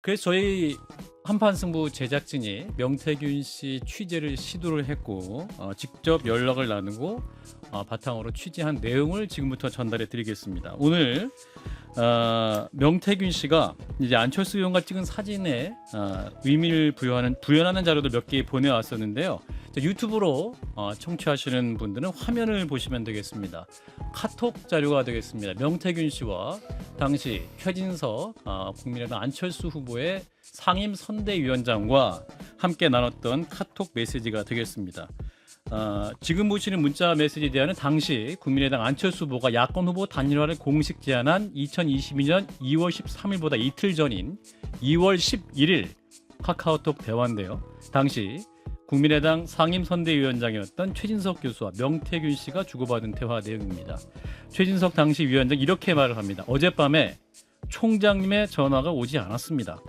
그래서 저희 한판승부 제작진이 명태균 씨 취재를 시도를 했고 직접 연락을 나누고 바탕으로 취재한 내용을 지금부터 전달해 드리겠습니다. 오늘 명태균 씨가 이제 안철수 의원과 찍은 사진에 의미를 부여하는 자료도 몇 개 보내왔었는데요. 유튜브로 청취하시는 분들은 화면을 보시면 되겠습니다. 카톡 자료가 되겠습니다. 명태균 씨와 당시 최진석 국민의당 안철수 후보의 상임 선대위원장과 함께 나눴던 카톡 메시지가 되겠습니다. 지금 보시는 문자 메시지 대화는 당시 국민의당 안철수 후보가 야권 후보 단일화를 공식 제안한 2022년 2월 13일보다 이틀 전인 2월 11일 카카오톡 대화인데요. 당시 국민의당 상임선대위원장이었던 최진석 교수와 명태균 씨가 주고받은 대화 내용입니다. 최진석 당시 위원장 이렇게 말을 합니다. 어젯밤에 총장님의 전화가 오지 않았습니다.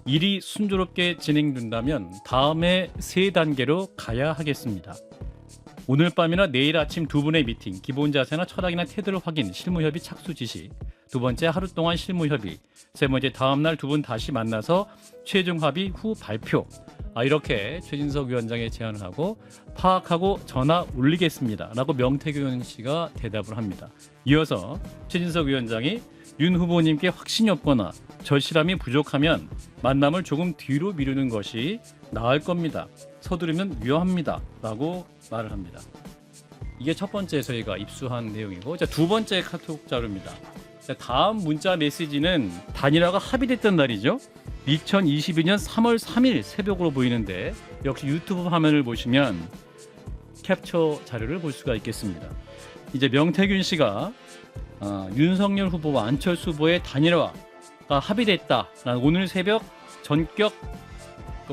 일이 순조롭게 진행된다면 다음에 3단계로 가야 하겠습니다. 오늘 밤이나 내일 아침 두 분의 미팅, 기본 자세나 철학이나 태도를 확인, 실무협의 착수 지시, 두 번째 하루 동안 실무협의, 세 번째 다음날 두 분 다시 만나서 최종 합의 후 발표. 이렇게 최진석 위원장의 제안을 하고 파악하고 전화 올리겠습니다 라고 명태균 씨가 대답을 합니다. 이어서 최진석 위원장이 윤 후보님께 확신이 없거나 절실함이 부족하면 만남을 조금 뒤로 미루는 것이 나을 겁니다. 서두르면 위험합니다 라고 말을 합니다. 이게 첫 번째 저희가 입수한 내용이고, 두 번째 카톡 자료입니다. 다음 문자 메시지는 단일화가 합의됐던 날이죠. 2022년 3월 3일 새벽으로 보이는데 역시 유튜브 화면을 보시면 캡처 자료를 볼 수가 있겠습니다. 이제 명태균 씨가 윤석열 후보와 안철수 후보의 단일화가 합의됐다라는 오늘 새벽 전격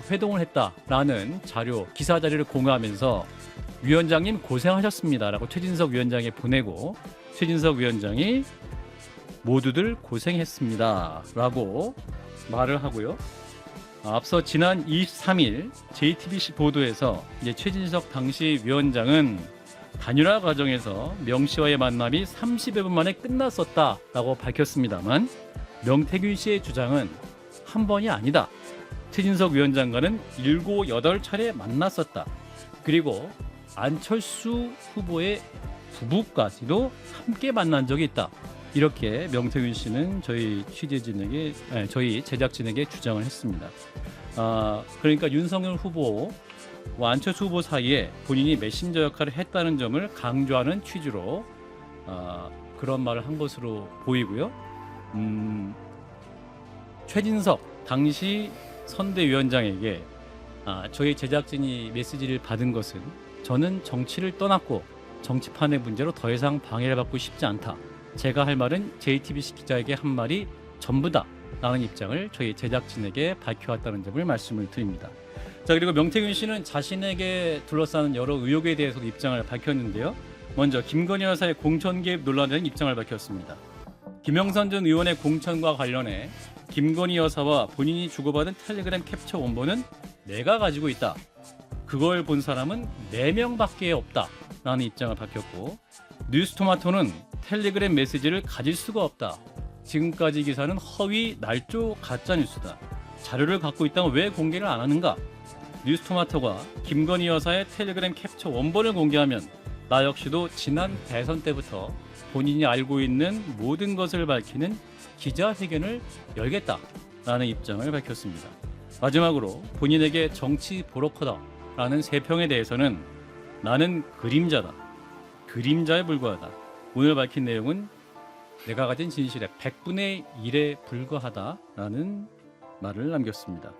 회동을 했다라는 자료, 기사 자료를 공유하면서 위원장님 고생하셨습니다라고 최진석 위원장에 보내고, 최진석 위원장이 모두들 고생했습니다라고 말을 하고요. 앞서 지난 23일 JTBC 보도에서 이제 최진석 당시 위원장은 단일화 과정에서 명 씨와의 만남이 30여 분 만에 끝났었다라고 밝혔습니다만, 명태균 씨의 주장은 한 번이 아니다. 최진석 위원장과는 7, 8차례 만났었다. 그리고 안철수 후보의 부부까지도 함께 만난 적이 있다. 이렇게 명태균 씨는 저희 제작진에게 주장을 했습니다. 그러니까 윤석열 후보와 안철수 후보 사이에 본인이 메신저 역할을 했다는 점을 강조하는 취지로 그런 말을 한 것으로 보이고요. 최진석 당시 선대위원장에게 저희 제작진이 메시지를 받은 것은 저는 정치를 떠났고 정치판의 문제로 더 이상 방해를 받고 싶지 않다. 제가 할 말은 JTBC 기자에게 한 말이 전부다 라는 입장을 저희 제작진에게 밝혀왔다는 점을 말씀을 드립니다. 그리고 명태균 씨는 자신에게 둘러싸는 여러 의혹에 대해서도 입장을 밝혔는데요. 먼저 김건희 여사의 공천 개입 논란에 대한 입장을 밝혔습니다. 김영선 전 의원의 공천과 관련해 김건희 여사와 본인이 주고받은 텔레그램 캡처 원본은 내가 가지고 있다. 그걸 본 사람은 4명밖에 없다 라는 입장을 밝혔고, 뉴스토마토는 텔레그램 메시지를 가질 수가 없다. 지금까지 기사는 허위, 날조, 가짜뉴스다. 자료를 갖고 있다면 왜 공개를 안 하는가? 뉴스토마토가 김건희 여사의 텔레그램 캡처 원본을 공개하면 나 역시도 지난 대선 때부터 본인이 알고 있는 모든 것을 밝히는 기자회견을 열겠다라는 입장을 밝혔습니다. 마지막으로 본인에게 정치 브로커다라는 세평에 대해서는 나는 그림자다. 그림자에 불과하다. 오늘 밝힌 내용은 내가 가진 진실의 100분의 1에 불과하다라는 말을 남겼습니다.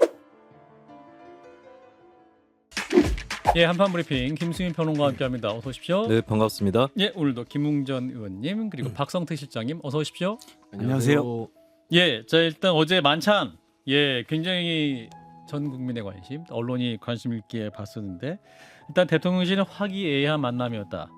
한판 브리핑 김수민 평론가와 함께합니다. 어서 오십시오. 네, 반갑습니다. 오늘도 김웅전 의원님 그리고 박성태 실장님 어서 오십시오. 안녕하세요. 일단 어제 만찬 굉장히 전 국민의 관심, 언론이 관심 있게 봤었는데, 일단 대통령실은 화기애애한 만남이었다.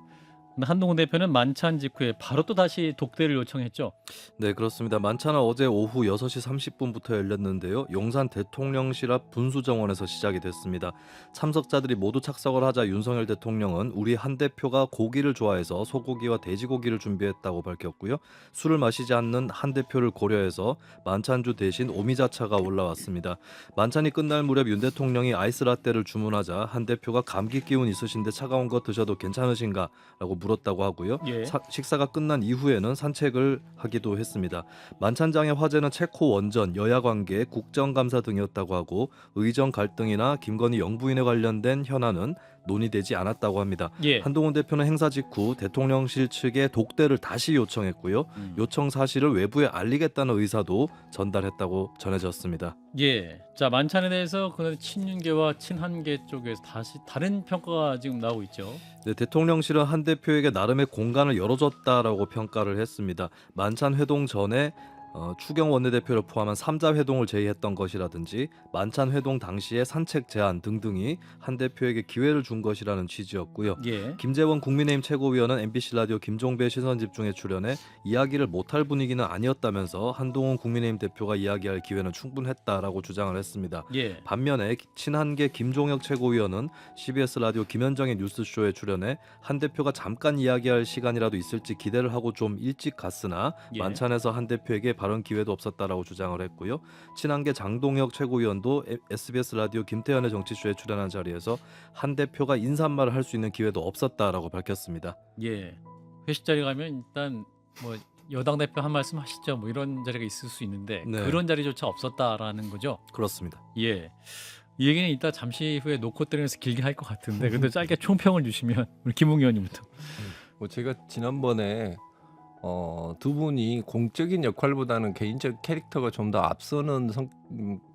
근데 한동훈 대표는 만찬 직후에 바로 또 다시 독대를 요청했죠. 네, 그렇습니다. 만찬은 어제 오후 6시 30분부터 열렸는데요. 용산 대통령실 앞 분수정원에서 시작이 됐습니다. 참석자들이 모두 착석을 하자 윤석열 대통령은 우리 한 대표가 고기를 좋아해서 소고기와 돼지고기를 준비했다고 밝혔고요. 술을 마시지 않는 한 대표를 고려해서 만찬주 대신 오미자차가 올라왔습니다. 만찬이 끝날 무렵 윤 대통령이 아이스라떼를 주문하자 한 대표가 감기 기운 있으신데 차가운 거 드셔도 괜찮으신가? 라고 물었다고 하고요. 예. 식사가 끝난 이후에는 산책을 하기도 했습니다. 만찬장의 화제는 체코 원전, 여야 관계, 국정감사 등이었다고 하고 의정 갈등이나 김건희 영부인에 관련된 현안은 논의되지 않았다고 합니다. 예. 한동훈 대표는 행사 직후 대통령실 측에 독대를 다시 요청했고요. 요청 사실을 외부에 알리겠다는 의사도 전달했다고 전해졌습니다. 예. 자, 만찬에 대해서 그 친윤계와 친한계 쪽에서 다시 다른 평가가 지금 나오고 있죠. 네, 대통령실은 한 대표에게 나름의 공간을 열어줬다라고 평가를 했습니다. 만찬 회동 전에 추경 원내대표를 포함한 3자 회동을 제의했던 것이라든지 만찬 회동 당시의 산책 제안 등등이 한 대표에게 기회를 준 것이라는 취지였고요. 예. 김재원 국민의힘 최고위원은 MBC 라디오 김종배 시선집중에 출연해 이야기를 못할 분위기는 아니었다면서 한동훈 국민의힘 대표가 이야기할 기회는 충분했다라고 주장을 했습니다. 예. 반면에 친한계 김종혁 최고위원은 CBS 라디오 김현정의 뉴스쇼에 출연해 한 대표가 잠깐 이야기할 시간이라도 있을지 기대를 하고 좀 일찍 갔으나 예. 만찬에서 한 대표에게 발언 기회도 없었다라고 주장을 했고요. 친한계 장동혁 최고위원도 SBS 라디오 김태현의 정치쇼에 출연한 자리에서 한 대표가 인사말을 할 수 있는 기회도 없었다라고 밝혔습니다. 예. 회식 자리 가면 일단 뭐 여당 대표 한 말씀 하시죠. 뭐 이런 자리가 있을 수 있는데 네. 그런 자리조차 없었다라는 거죠. 그렇습니다. 예. 이 얘기는 이따 잠시 후에 놓고 때리면서 길게 할 것 같은데 근데 짧게 총평을 주시면 우리 김웅 의원님부터. 뭐 제가 지난번에 두 분이 공적인 역할보다는 개인적 캐릭터가 좀 더 앞서는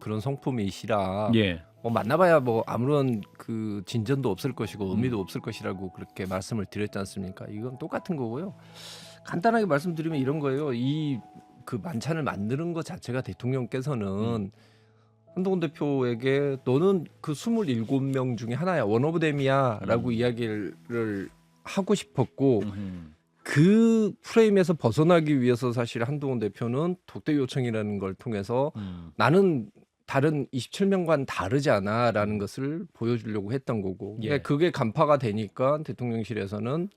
그런 성품이시라 예. 뭐 만나봐야 뭐 아무런 그 진전도 없을 것이고 의미도 없을 것이라고 그렇게 말씀을 드렸지 않습니까? 이건 똑같은 거고요. 간단하게 말씀드리면 이런 거예요. 이 그 만찬을 만드는 것 자체가 대통령께서는 한동훈 대표에게 너는 그 27명 중에 하나야, 원 오브 댐이야라고 이야기를 하고 싶었고 그 프레임에서 벗어나기 위해서 사실 한동훈 대표는 독대 요청이라는 걸 통해서 나는 다른 27명과는 다르지 않아라는 것을 보여주려고 했던 거고 예. 그게 간파가 되니까 대통령실에서는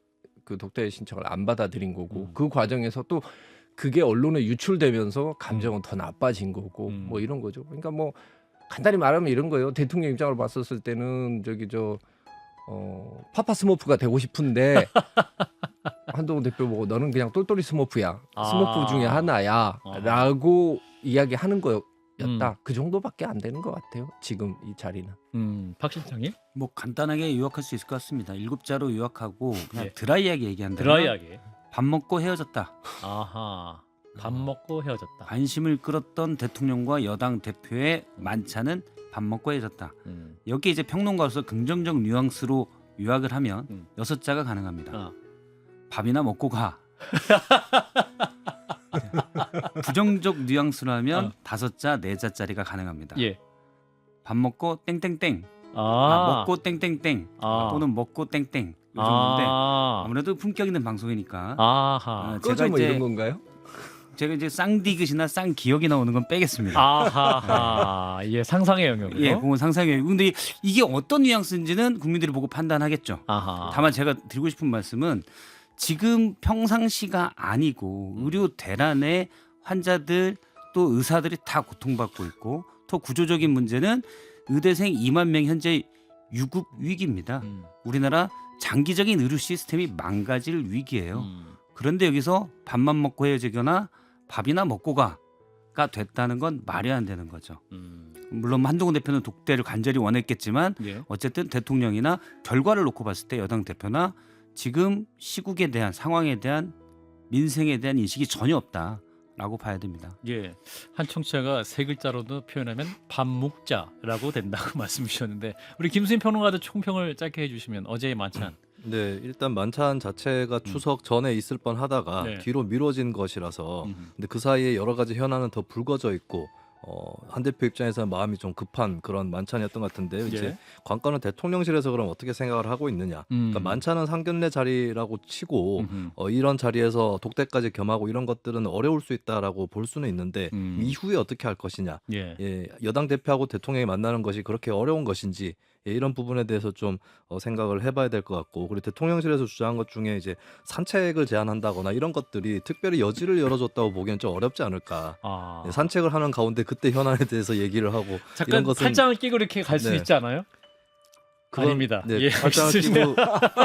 그 독대 신청을 안 받아들인 거고 그 과정에서 또 그게 언론에 유출되면서 감정은 더 나빠진 거고 뭐 이런 거죠. 그러니까 뭐 간단히 말하면 이런 거예요. 대통령 입장으로 봤었을 때는 파파 스머프가 되고 싶은데 한동훈 대표 보고 너는 그냥 똘똘이 스머프야. 스머프 중에 하나야. 라고 이야기하는 거였다. 그 정도밖에 안 되는 것 같아요. 지금 이 자리는. 박 실장님? 뭐 간단하게 요약할 수 있을 것 같습니다. 7자로 요약하고 그냥 예. 드라이하게 얘기한다면 드라이하게. 밥 먹고 헤어졌다. 아하. 밥 먹고 헤어졌다. 관심을 끌었던 대통령과 여당 대표의 만찬은 밥 먹고 헤어졌다. 여기 이제 평론가로서 긍정적 뉘앙스로 요약을 하면 6자가 가능합니다. 밥이나 먹고 가. 부정적 뉘앙스로 하면 5자, 4자짜리가 가능합니다. 예. 밥 먹고 땡땡땡. 먹고 땡땡땡. 또는 먹고 땡땡. 이 정도인데 아무래도 품격 있는 방송이니까. 아하. 제가 뭐 이런 건가요? 제가 이제 쌍디귿이나 쌍기역이 나오는 건 빼겠습니다. 아하. 예, 상상의 영역으로. 예, 그건 상상이에요. 근데 이게 어떤 뉘앙스인지는 국민들이 보고 판단하겠죠. 아하. 다만 제가 드리고 싶은 말씀은 지금 평상시가 아니고 의료 대란의 환자들 또 의사들이 다 고통받고 있고 또 구조적인 문제는 의대생 2만 명 현재 유급 위기입니다. 우리나라 장기적인 의료 시스템이 망가질 위기예요. 그런데 여기서 밥만 먹고 헤어지거나 밥이나 먹고 가가 됐다는 건 말이 안 되는 거죠. 물론 한동훈 대표는 독대를 간절히 원했겠지만 예. 어쨌든 대통령이나 결과를 놓고 봤을 때 여당 대표나 지금 시국에 대한 상황에 대한 민생에 대한 인식이 전혀 없다라고 봐야 됩니다. 예. 한 청취자가 3글자로도 표현하면 밥 먹자라고 된다고 말씀 주셨는데 우리 김수인 평론가도 총평을 짧게 해주시면 어제의 만찬. 네, 일단 만찬 자체가 추석 전에 있을 뻔하다가 네. 뒤로 미뤄진 것이라서 근데 그 사이에 여러 가지 현안은 더 불거져 있고 한 대표 입장에서는 마음이 좀 급한 그런 만찬이었던 것 같은데요. 이제 예. 관건은 대통령실에서 그럼 어떻게 생각을 하고 있느냐. 그러니까 만찬은 상견례 자리라고 치고 이런 자리에서 독대까지 겸하고 이런 것들은 어려울 수 있다라고 볼 수는 있는데 이후에 어떻게 할 것이냐. 예. 예, 여당 대표하고 대통령이 만나는 것이 그렇게 어려운 것인지 이런 부분에 대해서 좀 생각을 해봐야 될 것 같고, 그리고 대통령실에서 주장한 것 중에 이제 산책을 제한한다거나 이런 것들이 특별히 여지를 열어줬다고 보기엔 좀 어렵지 않을까. 아. 예, 산책을 하는 가운데 그때 현안에 대해서 얘기를 하고 이런 잠깐 것은 팔짱을 끼고 이렇게 갈 수 네. 있지 않아요? 그건, 아닙니다. 네, 예, 팔짱을 알겠습니다. 끼고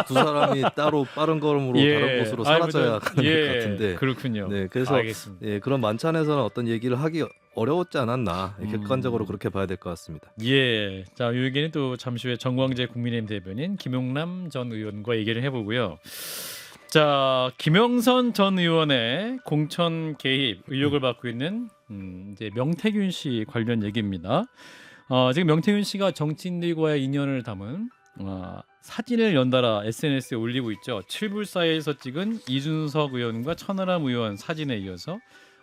두 사람이 따로 빠른 걸음으로 다른 곳으로 사라져야 하는 것 같은데. 그렇군요. 네, 그래서 알겠습니다. 예, 그런 만찬에서는 어떤 얘기를 하기 어려웠지 않았나, 객관적으로 그렇게 봐야 될 것 같습니다. 예. 자, 이 얘기는 또 잠시 후에 정광재 국민의힘 대변인 김용남 전 의원과 얘기를 해보고요. 자, 김영선 전 의원의 공천 개입 의혹을 받고 있는 이제 명태균 씨 관련 얘기입니다. 지금 명태균 씨가 정치인들과의 인연을 담은 사진을 연달아 SNS에 올리고 있죠. 칠불사에서 찍은 이준석 의원과 천하람 의원 사진에 이어서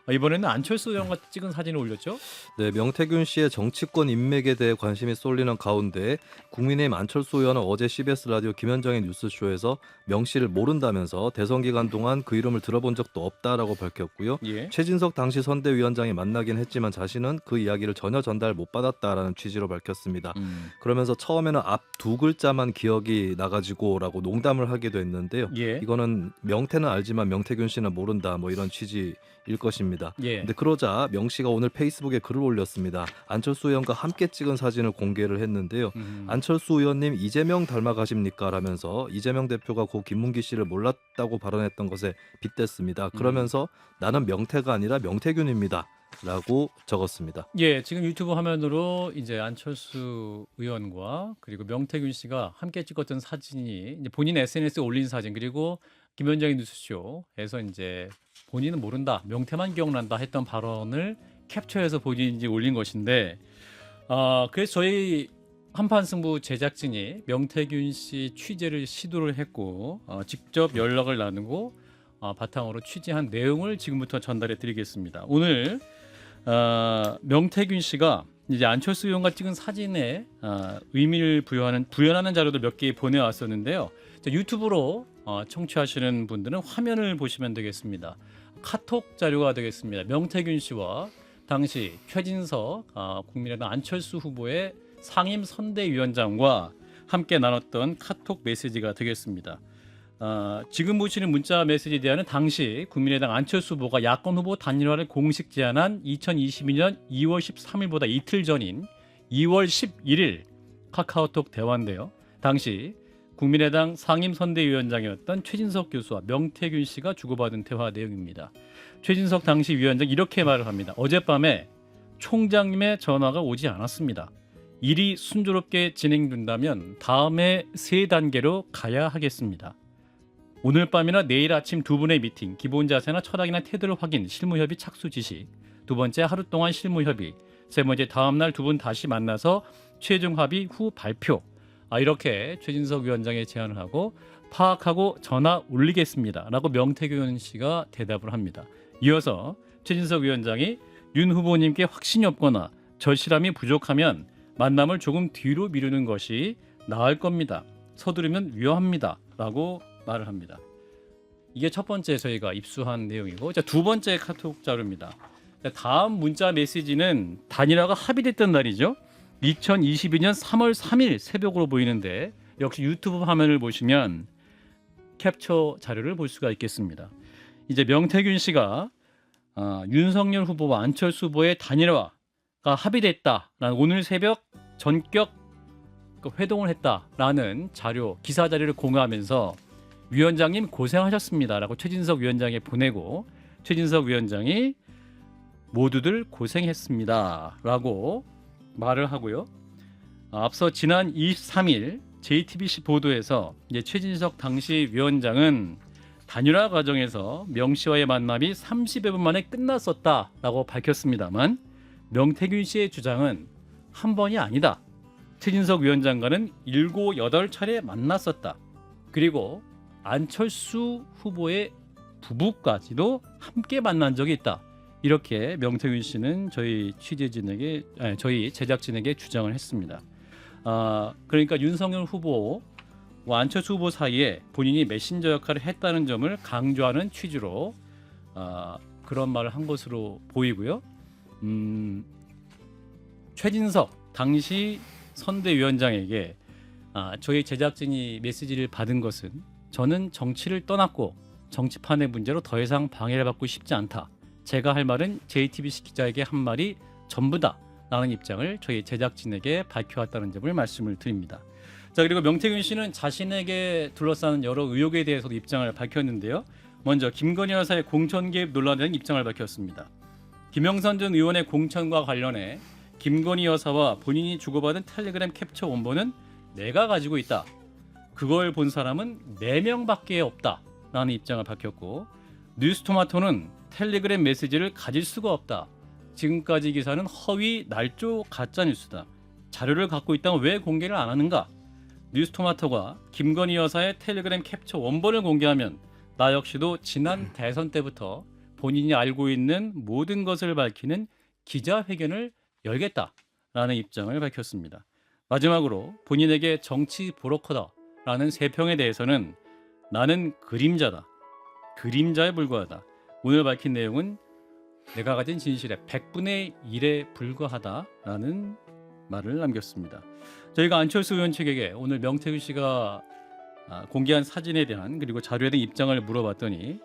이번에는 안철수 의원과 찍은 사진을 올렸죠. 네, 명태균 씨의 정치권 인맥에 대해 관심이 쏠리는 가운데 국민의힘 안철수 의원은 어제 CBS 라디오 김현정의 뉴스쇼에서 명 씨를 모른다면서 대선 기간 동안 그 이름을 들어본 적도 없다라고 밝혔고요. 예. 최진석 당시 선대위원장이 만나긴 했지만 자신은 그 이야기를 전혀 전달 못 받았다라는 취지로 밝혔습니다. 그러면서 처음에는 앞 두 글자만 기억이 나가지고라고 농담을 하기도 했는데요. 예. 이거는 명태는 알지만 명태균 씨는 모른다, 뭐 이런 취지일 것입니다. 예. 근데 그러자 명 씨가 오늘 페이스북에 글을 올렸습니다. 안철수 의원과 함께 찍은 사진을 공개를 했는데요. 안철수 의원님 이재명 닮아가십니까? 라면서 이재명 대표가 고 김문기 씨를 몰랐다고 발언했던 것에 빗댔습니다. 그러면서 나는 명태가 아니라 명태균입니다. 라고 적었습니다. 예, 지금 유튜브 화면으로 이제 안철수 의원과 그리고 명태균 씨가 함께 찍었던 사진이 이제 본인 SNS에 올린 사진, 그리고 김현정의 뉴스쇼에서 이제 본인은 모른다, 명태만 기억난다 했던 발언을 캡처해서 본인이 이제 올린 것인데, 그래서 저희 한판승부 제작진이 명태균 씨 취재를 시도를 했고 직접 연락을 나누고 바탕으로 취재한 내용을 지금부터 전달해 드리겠습니다. 오늘 명태균 씨가 이제 안철수 의원과 찍은 사진에 의미를 부여하는 자료도 몇 개 보내왔었는데요. 유튜브로 청취하시는 분들은 화면을 보시면 되겠습니다. 카톡 자료가 되겠습니다. 명태균 씨와 당시 최진석 국민의당 안철수 후보의 상임 선대위원장과 함께 나눴던 카톡 메시지가 되겠습니다. 지금 보시는 문자 메시지 대화는 당시 국민의당 안철수 후보가 야권 후보 단일화를 공식 제안한 2022년 2월 13일보다 이틀 전인 2월 11일 카카오톡 대화인데요. 당시 국민의당 상임선대위원장이었던 최진석 교수와 명태균 씨가 주고받은 대화 내용입니다. 최진석 당시 위원장 이렇게 말을 합니다. 어젯밤에 총장님의 전화가 오지 않았습니다. 일이 순조롭게 진행된다면 다음에 3단계로 가야 하겠습니다. 오늘 밤이나 내일 아침 두 분의 미팅, 기본 자세나 철학이나 태도를 확인, 실무협의 착수 지시, 두 번째 하루 동안 실무협의, 세 번째 다음날 두 분 다시 만나서 최종 합의 후 발표. 이렇게 최진석 위원장의 제안을 하고 파악하고 전화 올리겠습니다 라고 명태균 씨가 대답을 합니다. 이어서 최진석 위원장이 윤 후보님께 확신이 없거나 절실함이 부족하면 만남을 조금 뒤로 미루는 것이 나을 겁니다. 서두르면 위험합니다 라고 말을 합니다. 이게 첫 번째 저희가 입수한 내용이고, 두 번째 카톡 자료입니다. 다음 문자 메시지는 단일화가 합의됐던 날이죠. 2022년 3월 3일 새벽으로 보이는데 역시 유튜브 화면을 보시면 캡처 자료를 볼 수가 있겠습니다. 이제 명태균 씨가 윤석열 후보와 안철수 후보의 단일화가 합의됐다라는 오늘 새벽 전격 회동을 했다라는 자료, 기사 자료를 공유하면서 위원장님 고생하셨습니다라고 최진석 위원장에 보내고, 최진석 위원장이 모두들 고생했습니다라고 말을 하고요. 앞서 지난 23일 JTBC 보도에서 이제 최진석 당시 위원장은 단일화 과정에서 명 씨와의 만남이 30여 분 만에 끝났었다라고 밝혔습니다만, 명태균 씨의 주장은 한 번이 아니다. 최진석 위원장과는 7, 8차례 만났었다. 그리고 안철수 후보의 부부까지도 함께 만난 적이 있다. 이렇게 명태균 씨는 저희 저희 제작진에게 주장을 했습니다. 그러니까 윤석열 후보와 안철수 후보 사이에 본인이 메신저 역할을 했다는 점을 강조하는 취지로 그런 말을 한 것으로 보이고요. 최진석 당시 선대위원장에게 저희 제작진이 메시지를 받은 것은 저는 정치를 떠났고 정치판의 문제로 더 이상 방해를 받고 싶지 않다. 제가 할 말은 JTBC 기자에게 한 말이 전부다 라는 입장을 저희 제작진에게 밝혀왔다는 점을 말씀을 드립니다. 자, 그리고 명태균 씨는 자신에게 둘러싸는 여러 의혹에 대해서도 입장을 밝혔는데요. 먼저 김건희 여사의 공천 개입 논란에 대한 입장을 밝혔습니다. 김영선 전 의원의 공천과 관련해 김건희 여사와 본인이 주고받은 텔레그램 캡처 원본은 내가 가지고 있다. 그걸 본 사람은 4명밖에 없다 라는 입장을 밝혔고, 뉴스토마토는 텔레그램 메시지를 가질 수가 없다. 지금까지 기사는 허위, 날조, 가짜뉴스다. 자료를 갖고 있다면 왜 공개를 안 하는가? 뉴스토마토가 김건희 여사의 텔레그램 캡처 원본을 공개하면 나 역시도 지난 대선 때부터 본인이 알고 있는 모든 것을 밝히는 기자회견을 열겠다라는 입장을 밝혔습니다. 마지막으로 본인에게 정치 브로커다라는 세평에 대해서는 나는 그림자다. 그림자에 불과하다. 오늘 밝힌 내용은 내가 가진 진실의 100분의 1에 불과하다라는 말을 남겼습니다. 저희가 안철수 의원 측에게 오늘 명태균 씨가 공개한 사진에 대한 그리고 자료에 대한 입장을 물어봤더니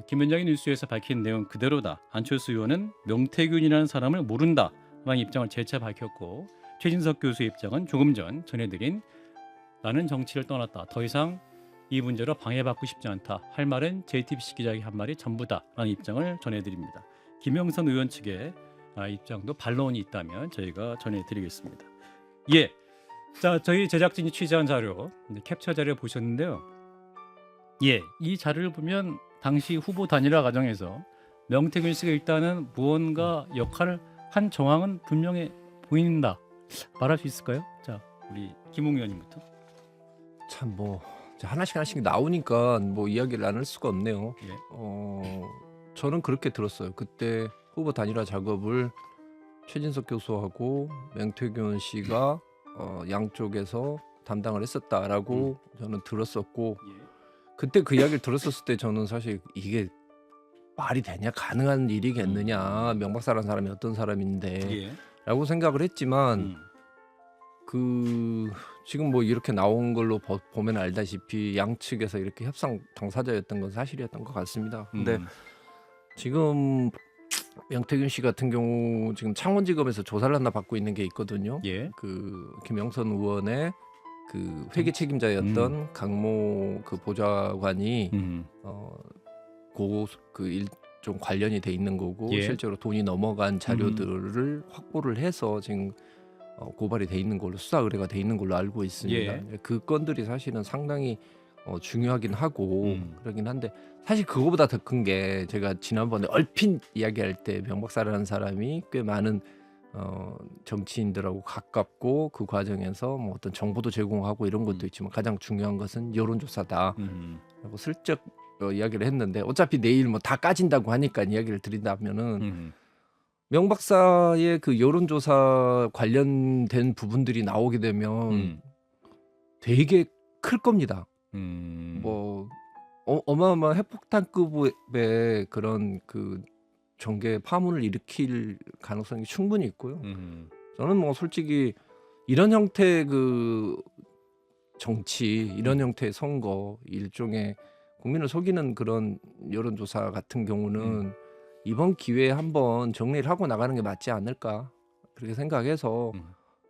김현정의 뉴스에서 밝힌 내용 그대로다. 안철수 의원은 명태균이라는 사람을 모른다라는 입장을 재차 밝혔고, 최진석 교수의 입장은 조금 전 전해드린 나는 정치를 떠났다. 더 이상 이 문제로 방해받고 싶지 않다. 할 말은 JTBC 기자에게 한 말이 전부다라는 입장을 전해드립니다. 김영선 의원 측의 입장도 반론이 있다면 저희가 전해드리겠습니다. 예, 자 저희 제작진이 취재한 자료, 캡처 자료 보셨는데요. 예, 이 자료를 보면 당시 후보 단일화 과정에서 명태균 씨가 일단은 무언가 역할을 한 정황은 분명해 보인다. 말할 수 있을까요? 자, 우리 김웅 의원님부터. 참 뭐 하나씩 나오니까 뭐 이야기를 나눌 수가 없네요. 예. 저는 그렇게 들었어요. 그때 후보 단일화 작업을 최진석 교수하고 명태균 씨가 양쪽에서 담당을 했었다라고 저는 들었었고, 예. 그때 그 이야기를 들었었을 때 저는 사실 이게 말이 되냐, 가능한 일이겠느냐, 명박사라는 사람이 어떤 사람인데 예. 라고 생각을 했지만 지금 뭐 이렇게 나온 걸로 보면 알다시피 양측에서 이렇게 협상 당사자였던 건 사실이었던 것 같습니다. 근데 지금 명태균 씨 같은 경우 지금 창원지검에서 조사를 하나 받고 있는 게 있거든요. 예. 그 김영선 의원의 그 회계 책임자였던 강모 그 보좌관이 그 일종 관련이 돼 있는 거고, 예. 실제로 돈이 넘어간 자료들을 확보를 해서 지금 고발이 돼 있는 걸로, 수사 의뢰가 돼 있는 걸로 알고 있습니다. 예. 그 건들이 사실은 상당히 중요하긴 하고 그러긴 한데, 사실 그거보다 더 큰 게 제가 지난번에 얼핏 이야기할 때 명박사라는 사람이 꽤 많은 정치인들하고 가깝고 그 과정에서 뭐 어떤 정보도 제공하고 이런 것도 있지만 가장 중요한 것은 여론조사다라고 슬쩍 이야기를 했는데, 어차피 내일 뭐 다 까진다고 하니까 이야기를 드린다면은 명박사의 그 여론조사 관련된 부분들이 나오게 되면 되게 클 겁니다. 뭐 어마어마한 핵폭탄급의 그런 그 정계 파문을 일으킬 가능성이 충분히 있고요. 저는 뭐 솔직히 이런 형태의 그 정치, 이런 형태의 선거, 일종의 국민을 속이는 그런 여론조사 같은 경우는 이번 기회에 한번 정리를 하고 나가는 게 맞지 않을까, 그렇게 생각해서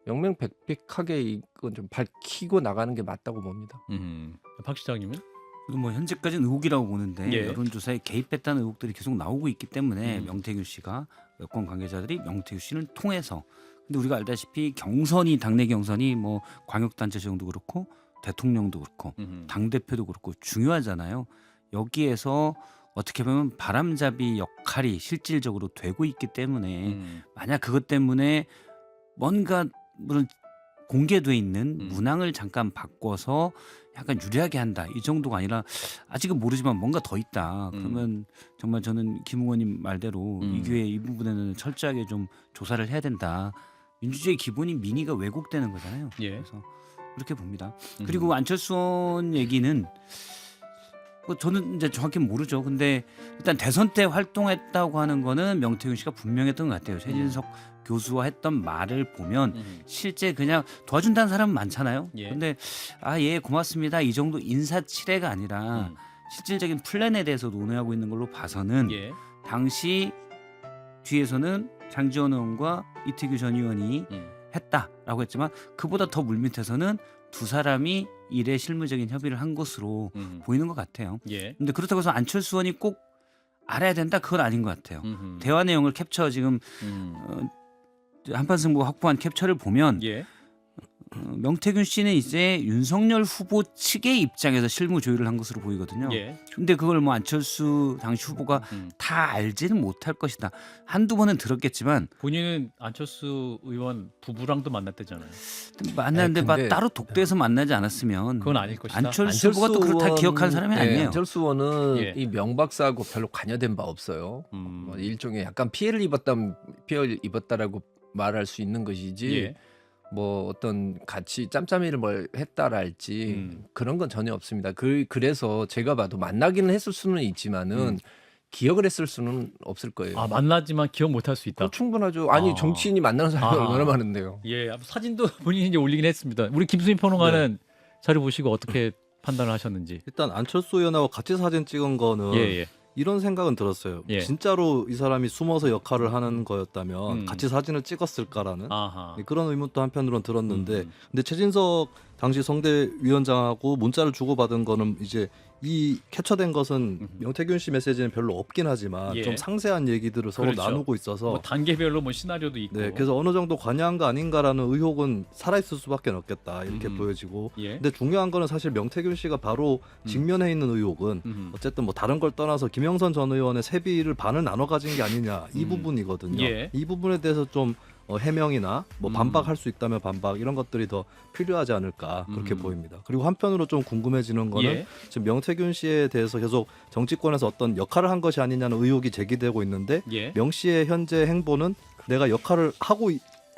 명명백백하게 이건 좀 밝히고 나가는 게 맞다고 봅니다. 박 시장님은? 뭐 현재까지는 의혹이라고 보는데 예. 여론조사에 개입했다는 의혹들이 계속 나오고 있기 때문에 명태균 씨가 여권 관계자들이 명태균 씨를 통해서, 근데 우리가 알다시피 경선이, 당내 경선이 뭐 광역단체장도 그렇고 대통령도 그렇고 당대표도 그렇고 중요하잖아요. 여기에서 어떻게 보면 바람잡이 역할이 실질적으로 되고 있기 때문에 만약 그것 때문에 뭔가 물론 공개돼 있는 음. 문항을 잠깐 바꿔서 약간 유리하게 한다 이 정도가 아니라 아직은 모르지만 뭔가 더 있다. 그러면 정말 저는 김 의원님 말대로 이 교회 이 부분에는 철저하게 좀 조사를 해야 된다. 민주주의 기본이 민의가 왜곡되는 거잖아요. 예. 그래서 그렇게 봅니다. 그리고 안철수 의원 얘기는 뭐 저는 이제 정확히 모르죠. 근데 일단 대선 때 활동했다고 하는 거는 명태균 씨가 분명했던 것 같아요. 최진석 교수와 했던 말을 보면 실제 그냥 도와준다는 사람은 많잖아요. 예. 근데 예 고맙습니다 이 정도 인사치레가 아니라 실질적인 플랜에 대해서 논의하고 있는 걸로 봐서는 예. 당시 뒤에서는 장지원 의원과 이태규 전 의원이 했다라고 했지만 그보다 더 물밑에서는 두 사람이 일에 실무적인 협의를 한 것으로 보이는 것 같아요. 예. 근데 그렇다고 해서 안철수 의원이 꼭 알아야 된다 그건 아닌 것 같아요. 음흠. 대화 내용을 캡처 지금 한판승부 확보한 캡처를 보면 예. 명태균 씨는 이제 윤석열 후보 측의 입장에서 실무 조율을 한 것으로 보이거든요. 예. 근데 그걸 뭐 안철수 당시 후보가 다 알지는 못할 것이다. 한두 번은 들었겠지만 본인은 안철수 의원 부부랑도 만났대잖아요. 만났는데 근데- 막 따로 독대에서 만나지 않았으면 그건 아닐 것이다. 안철수 후보가 또 그걸 다 기억하는 사람이 아니에요. 안철수 의원은 예. 이 명박사하고 별로 관여된 바 없어요. 뭐 일종의 약간 피해를 입었다라고 말할 수 있는 것이지. 예. 뭐 어떤 같이 짬짬이를 뭘 했다랄지 그런 건 전혀 없습니다. 그래서 제가 봐도 만나기는 했을 수는 있지만은 기억을 했을 수는 없을 거예요. 아 만나지만 기억 못할 수 있다. 그거 충분하죠. 아니 아. 정치인이 만나는 사람이 아. 얼마나 많은데요. 예, 사진도 본인이 이제 올리긴 했습니다. 우리 김수민 평론가는 자료 보시고 어떻게 판단을 하셨는지. 일단 안철수 의원하고 같이 사진 찍은 거는 예, 예. 이런 생각은 들었어요. 예. 진짜로 이 사람이 숨어서 역할을 하는 거였다면 같이 사진을 찍었을까라는 아하. 그런 의문도 한편으로는 들었는데 근데 최진석 당시 성대 위원장하고 문자를 주고받은 거는 이제 이 캡처된 것은 명태균 씨 메시지는 별로 없긴 하지만 예. 좀 상세한 얘기들을 서로 그렇죠. 나누고 있어서 뭐 단계별로 뭐 시나리오도 있고. 네, 그래서 어느 정도 관여한 거 아닌가라는 의혹은 살아있을 수밖에 없겠다 이렇게 보여지고 예. 근데 중요한 거는 사실 명태균 씨가 바로 직면해 있는 의혹은 어쨌든 뭐 다른 걸 떠나서 김영선 전 의원의 세비를 반을 나눠 가진 게 아니냐 이 부분이거든요. 예. 이 부분에 대해서 좀 해명이나 뭐 반박할 수 있다면 반박 이런 것들이 더 필요하지 않을까 그렇게 보입니다. 그리고 한편으로 좀 궁금해지는 거는 예. 지금 명태균 씨에 대해서 계속 정치권에서 어떤 역할을 한 것이 아니냐는 의혹이 제기되고 있는데 예. 명 씨의 현재 행보는 내가 역할을 하고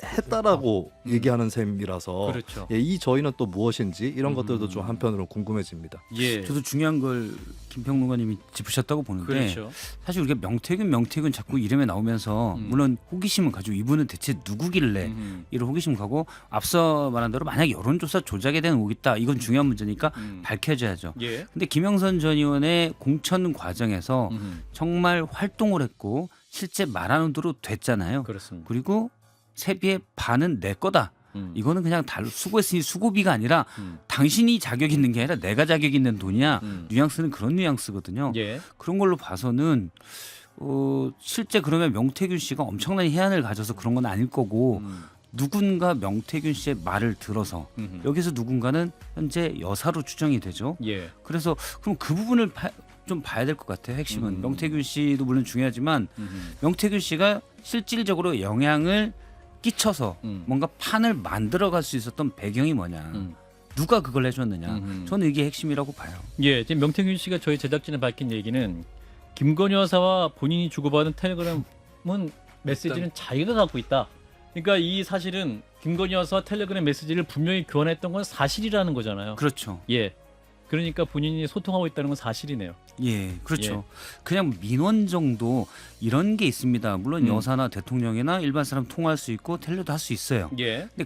했다라고 얘기하는 셈이라서 그렇죠. 예, 이 저희는 또 무엇인지 이런 것들도 좀 한편으로 궁금해집니다. 예. 저도 중요한 걸 김평론가님이 짚으셨다고 보는데 그렇죠. 사실 우리가 명태균 자꾸 이름에 나오면서 물론 호기심은 가지고 이분은 대체 누구길래 이런 호기심 가고 앞서 말한 대로 만약 여론조사 조작에 대한 의혹이 있다 이건 중요한 문제니까 밝혀져야죠. 예. 근데 김영선 전 의원의 공천 과정에서 정말 활동을 했고 실제 말하는 대로 됐잖아요. 그렇습니다. 그리고 세비의 반은 내 거다. 이거는 그냥 수고했으니 수고비가 아니라 당신이 자격 있는 게 아니라 내가 자격 있는 돈이야. 뉘앙스는 그런 뉘앙스거든요. 예. 그런 걸로 봐서는 실제 그러면 명태균 씨가 엄청난 해안을 가져서 그런 건 아닐 거고 누군가 명태균 씨의 말을 들어서 여기서 누군가는 현재 여사로 추정이 되죠. 예. 그래서 그럼 그 부분을 좀 봐야 될 것 같아요. 핵심은 명태균 씨도 물론 중요하지만 명태균 씨가 실질적으로 영향을 끼쳐서 뭔가 판을 만들어갈 수 있었던 배경이 뭐냐. 누가 그걸 해줬느냐. 저는 이게 핵심이라고 봐요. 예. 지금 명태균 씨가 저희 제작진에 밝힌 얘기는 김건희 여사와 본인이 주고받은 텔레그램은 메시지는 자기가 갖고 있다. 그러니까 이 사실은 김건희 여사와 텔레그램 메시지를 분명히 교환했던 건 사실이라는 거잖아요. 그렇죠. 예. 그러니까 본인이 소통하고 있다는 건 사실이네요. 예, 그렇죠. 그냥 민원 정도 이런 게 있습니다. 물론 여사나 대통령이나 일반 사람 통화할 수 있고 텔레도 할 수 있어요. 예. 근데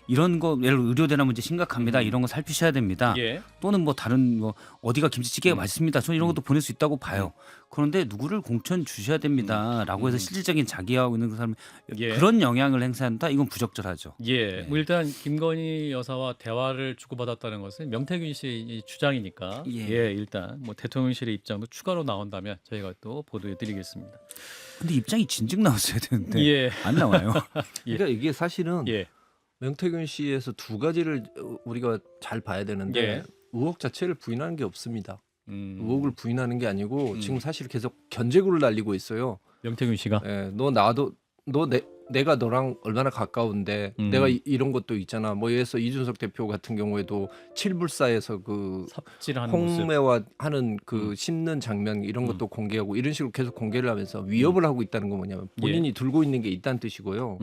이런 거 예를 들어 의료대나 문제 심각합니다. 이런 거 살피셔야 됩니다. 예. 또는 뭐 다른 뭐 어디가 김치찌개가 맛있습니다. 저는 이런 것도 보낼 수 있다고 봐요. 그런데 누구를 공천 주셔야 됩니다라고 해서 실질적인 자기하고 있는 그 사람 예. 그런 영향을 행사한다. 이건 부적절하죠. 예. 뭐 일단 김건희 여사와 대화를 주고받았다는 것은 명태균 씨의 주장이니까 예. 일단 뭐 대통령실의 입장도 추가로 나온다면 저희가 또 보도해 드리겠습니다. 근데 입장이 진즉 나왔어야 되는데 예. 안 나와요. 예. 그러니까 이게 사실은 예. 명태균 씨에서 두 가지를 우리가 잘 봐야 되는데 예. 의혹 자체를 부인하는 게 없습니다. 의혹을 음. 부인하는 게 아니고 지금 사실 계속 견제구를 날리고 있어요. 명태균 씨가 예, 너 나도 내가 너랑 얼마나 가까운데 내가 이런 것도 있잖아. 뭐 예를 들어서 이준석 대표 같은 경우에도 칠불사에서 그 삽질하는 모습. 홍매화 하는 그 씹는 장면 이런 것도 공개하고 이런 식으로 계속 공개를 하면서 위협을 하고 있다는 건 뭐냐면 본인이 들고 있는 게 있다는 뜻이고요.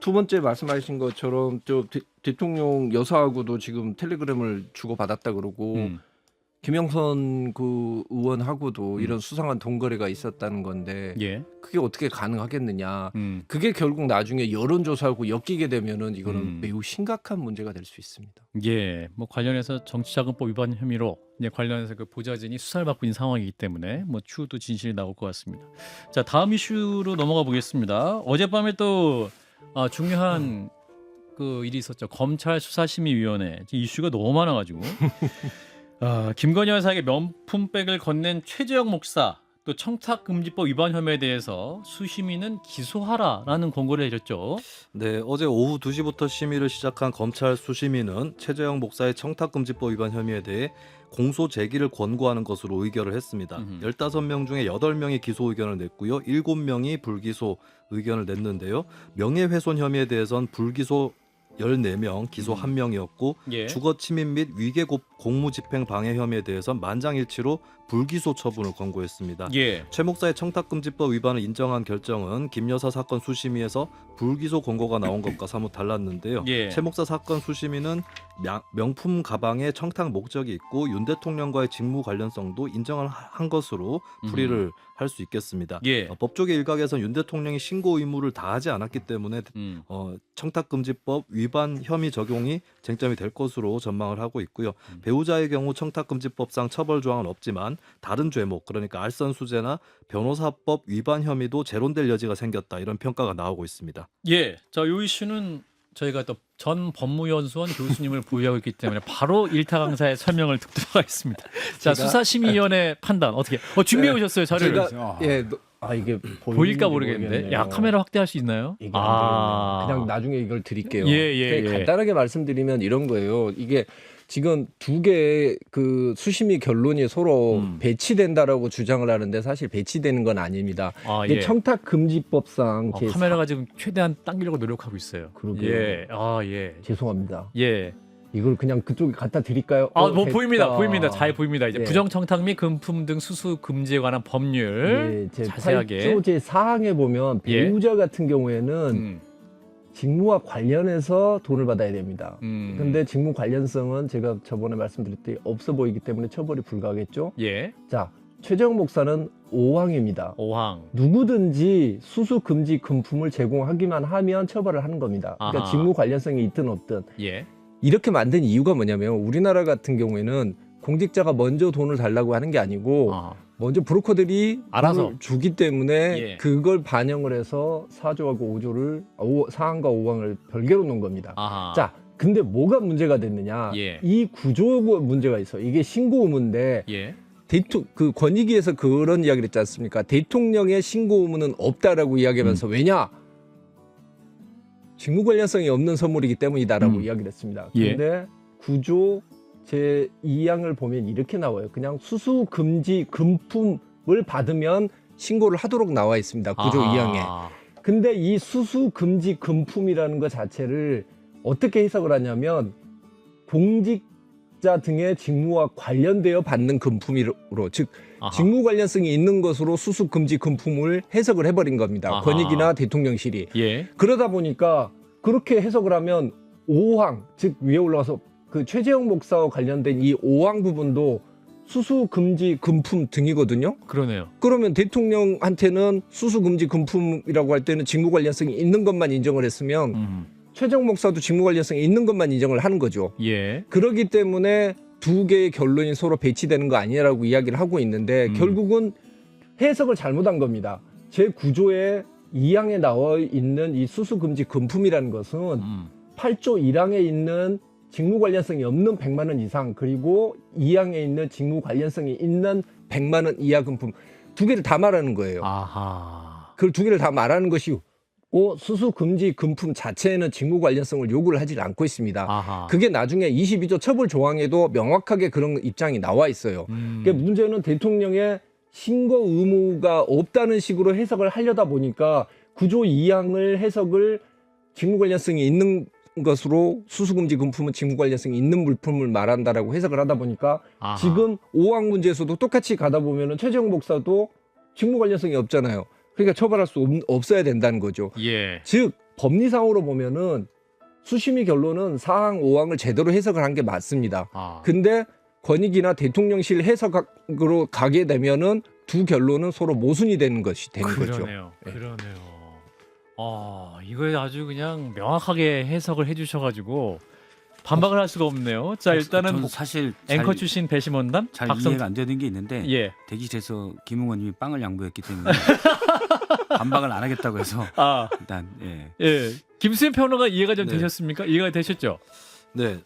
두 번째 말씀하신 것처럼 저 대통령 여사하고도 지금 텔레그램을 주고받았다 그러고 김영선 그 의원하고도 이런 수상한 돈거래가 있었다는 건데 예. 그게 어떻게 가능하겠느냐. 그게 결국 나중에 여론조사하고 엮이게 되면은 이거는 매우 심각한 문제가 될 수 있습니다. 예, 뭐 관련해서 정치자금법 위반 혐의로 이제 관련해서 그 보좌진이 수사를 받고 있는 상황이기 때문에 뭐 추후도 진실이 나올 것 같습니다. 자, 다음 이슈로 넘어가 보겠습니다. 어젯밤에 또 중요한 그 일이 있었죠. 검찰 수사심의위원회 이슈가 너무 많아가지고 김건희 여사에게 명품백을 건넨 최재형 목사 또 청탁금지법 위반 혐의에 대해서 수심위는 기소하라라는 권고를 내렸죠. 네, 어제 오후 2시부터 심의를 시작한 검찰 수심위는 최재형 목사의 청탁금지법 위반 혐의에 대해 공소 제기를 권고하는 것으로 의결을 했습니다. 15명 중에 8명이 기소 의견을 냈고요. 7명이 불기소 의견을 냈는데요. 명예훼손 혐의에 대해선 불기소 14명, 기소 1명이었고 예. 주거 침입 및 위계 공무집행 방해 혐의에 대해선 만장일치로 불기소 처분을 권고했습니다. 예. 최 목사의 청탁금지법 위반을 인정한 결정은 김 여사 사건 수심위에서 불기소 권고가 나온 것과 사뭇 달랐는데요. 예. 최 목사 사건 수심위는 명품 가방에 청탁 목적이 있고 윤 대통령과의 직무 관련성도 인정을 한 것으로 풀이를 할 수 있겠습니다. 예. 법조계 일각에서 윤 대통령이 신고 의무를 다하지 않았기 때문에 청탁금지법 위반 혐의 적용이 쟁점이 될 것으로 전망을 하고 있고요. 배우자의 경우 청탁금지법상 처벌 조항은 없지만 다른 죄목 그러니까 알선수재나 변호사법 위반 혐의도 재론될 여지가 생겼다 이런 평가가 나오고 있습니다. 예, 자, 이 이슈는 저희가 또 전 법무연수원 교수님을 보유하고 있기 때문에 바로 일타 강사의 설명을 듣도록 하겠습니다. 자, 수사심의위원회 판단 어떻게? 준비해 오셨어요, 자료를? 제가 이게 보일까 모르겠는데. 야, 카메라 확대할 수 있나요? 이게 안 되겠네요. 그냥 나중에 이걸 드릴게요. 예. 간단하게 말씀드리면 이런 거예요. 이게 지금 두 개의 그 수심위 결론이 서로 배치된다라고 주장을 하는데 사실 배치되는 건 아닙니다. 이게 예. 청탁금지법상 카메라가 지금 최대한 당기려고 노력하고 있어요. 그러게요. 예. 예. 죄송합니다. 예. 이걸 그냥 그쪽에 갖다 드릴까요? 뭐 됐다. 보입니다. 잘 보입니다. 이제 예. 부정청탁 및 금품 등 수수 금지에 관한 법률 제 자세하게. 8조 제 4항에 보면 예. 배우자 같은 경우에는 직무와 관련해서 돈을 받아야 됩니다. 근데 직무 관련성은 제가 저번에 말씀드렸듯이 없어 보이기 때문에 처벌이 불가하겠죠. 예. 자, 최재형 목사는 5항입니다. 5항. 누구든지 수수 금지 금품을 제공하기만 하면 처벌을 하는 겁니다. 그러니까 아하. 직무 관련성이 있든 없든. 예. 이렇게 만든 이유가 뭐냐면 우리나라 같은 경우에는 공직자가 먼저 돈을 달라고 하는 게 아니고 먼저 브로커들이 알아서 돈을 주기 때문에 예. 그걸 반영을 해서 4조하고 5조를 4항과 5항을 별개로 놓은 겁니다. 아하. 자, 근데 뭐가 문제가 됐느냐? 예. 이 구조가 문제가 있어. 이게 신고 의무인데 예. 그 권익위에서 그런 이야기를 했지 않습니까? 대통령의 신고 의무는 없다라고 이야기하면서 왜냐? 직무 관련성이 없는 선물이기 때문이다라고 이야기를 했습니다. 예. 그런데 구조 제 2항을 보면 이렇게 나와요. 그냥 수수 금지 금품을 받으면 신고를 하도록 나와 있습니다. 구조 2항에. 근데 이 수수 금지 금품이라는 것 자체를 어떻게 해석을 하냐면 공직자 등의 직무와 관련되어 받는 금품으로 즉 직무 관련성이 있는 것으로 수수 금지 금품을 해석을 해버린 겁니다. 권익이나 대통령실이. 예. 그러다 보니까 그렇게 해석을 하면 5항 즉 위에 올라가서 그 최재형 목사와 관련된 이 5항 부분도 수수 금지 금품 등이거든요. 그러네요. 그러면 대통령한테는 수수 금지 금품이라고 할 때는 직무 관련성이 있는 것만 인정을 했으면 최재형 목사도 직무 관련성이 있는 것만 인정을 하는 거죠. 예. 그렇기 때문에 두 개의 결론이 서로 배치되는 거 아니냐라고 이야기를 하고 있는데 결국은 해석을 잘못한 겁니다. 제 구조에 2항에 나와 있는 이 수수 금지 금품이라는 것은 8조 1항에 있는 직무 관련성이 없는 100만 원 이상 그리고 2항에 있는 직무 관련성이 있는 100만 원 이하 금품 두 개를 다 말하는 거예요. 아하. 그 두 개를 다 말하는 것이 수수 금지 금품 자체에는 직무 관련성을 요구를 하지 않고 있습니다. 아하. 그게 나중에 22조 처벌 조항에도 명확하게 그런 입장이 나와 있어요. 그러니까 문제는 대통령의 신고 의무가 없다는 식으로 해석을 하려다 보니까 9조 2항을 해석을 직무 관련성이 있는 것으로 수수금지 금품은 직무 관련성이 있는 물품을 말한다라고 해석을 하다 보니까 아하. 지금 5항 문제에서도 똑같이 가다 보면은 최재형 목사도 직무 관련성이 없잖아요. 그러니까 처벌할 수 없어야 된다는 거죠. 예. 즉 법리상으로 보면은 수심위 결론은 4항, 5항을 제대로 해석을 한 게 맞습니다. 아. 근데 권익이나 대통령실 해석으로 가게 되면은 두 결론은 서로 모순이 되는 것이 되는 거죠. 그러네요. 예. 그러네요. 이거 아주 그냥 명확하게 해석을 해주셔가지고 반박을 할 수가 없네요. 자 일단은 저는 사실 앵커 출신 배심원단 잘 박성 이해가 안 되는 게 있는데 예. 대기실에서 김 의원님이 빵을 양보했기 때문에 반박을 안 하겠다고 해서 아 일단 예. 예. 김수현 평론가 이해가 좀 네. 되셨습니까? 이해가 되셨죠? 네,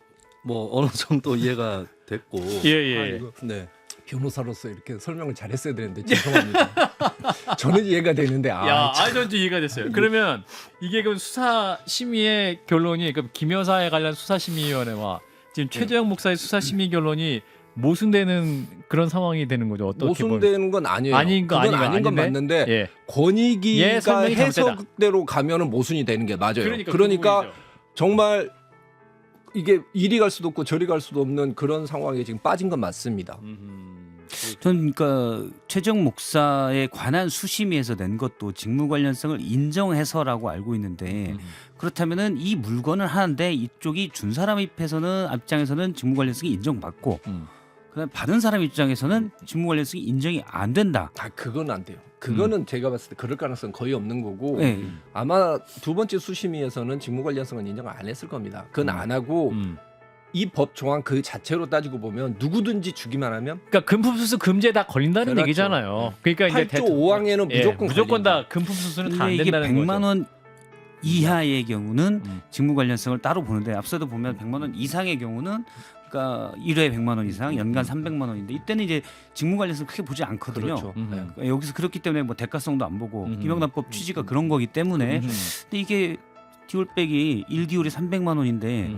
뭐 어느 정도 이해가 됐고. 예예. 네. 변호사로서 이렇게 설명을 잘했어야 되는데 죄송합니다. 저는 이해가 되는데 야, 전 이해가 됐어요. 그러면 이게 그 수사 심의의 결론이 그 김 여사에 관련 수사 심의위원회와 지금 최재형 목사의 수사 심의 결론이 모순되는 그런 상황이 되는 거죠. 어떻게 보면 모순되는 건 아니에요. 아닌 거 그건 아닌 거 아닌 건 아닌데? 맞는데 예. 권익위가 예, 설명이 잘못되다. 해석대로 가면은 모순이 되는 게 맞아요. 그러니까 그러니까 정말 이게 이리 갈 수도 없고 저리 갈 수도 없는 그런 상황에 지금 빠진 건 맞습니다. 전 그러니까 최재형 목사에 관한 수심위에서 낸 것도 직무 관련성을 인정해서라고 알고 있는데 그렇다면은 이 물건을 하는데 이쪽이 준 사람 입장에서는 직무 관련성이 인정받고 그다음 받은 사람 입장에서는 직무 관련성이 인정이 안 된다. 그건 안 돼요. 그거는 제가 봤을 때 그럴 가능성 거의 없는 거고 네. 아마 두 번째 수심위에서는 직무 관련성은 인정 안 했을 겁니다. 그건 안 하고 이 법 조항 그 자체로 따지고 보면 누구든지 주기만 하면 그러니까 금품 수수 금지에 다 걸린다는 그렇죠. 얘기잖아요. 그러니까 이제 8조 5항에는 무조건 걸린다. 다 금품 수수는 다 안 근데 이게 된다는 100만 거죠. 원 이하의 경우는 음. 직무 관련성을 따로 보는데 앞서도 보면 100만 원 이상의 경우는 그러니까 1회에 100만 원 이상, 연간 300만 원인데 이때는 이제 직무 관련성 크게 보지 않거든요. 그렇죠. 네. 여기서 그렇기 때문에 뭐 대가성도 안 보고 음. 김영란법 취지가 그런 거기 때문에 근데 이게 디올백이 1디올이 300만 원인데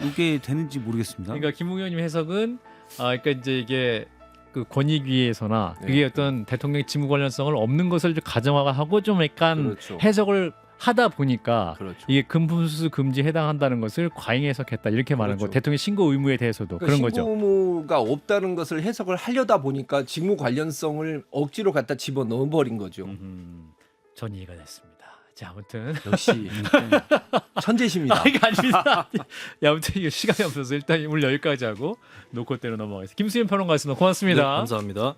이게 되는지 모르겠습니다. 그러니까 김웅 의원님 해석은 그러니까 이제 이게 그 권익위에서나 네. 그게 어떤 대통령 직무 관련성을 없는 것을 좀 가정화하고 좀 약간 그렇죠. 해석을 하다 보니까 그렇죠. 이게 금품 수수 금지에 해당한다는 것을 과잉 해석했다 이렇게 말하는 거. 그렇죠. 대통령 신고 의무에 대해서도 그러니까 그런 거죠. 신고 의무가 없다는 것을 해석을 하려다 보니까 직무 관련성을 억지로 갖다 집어 넣어 버린 거죠. 전 이해가 됐습니다. 자, 아무튼 역시 천재십니다. 이거 아닙니다. 야, 아무튼 이거 시간이 없어서 일단 오늘 여기까지 하고 놓고 때로 넘어가겠습니다. 김수현 평론가였습니다. 고맙습니다. 네, 감사합니다.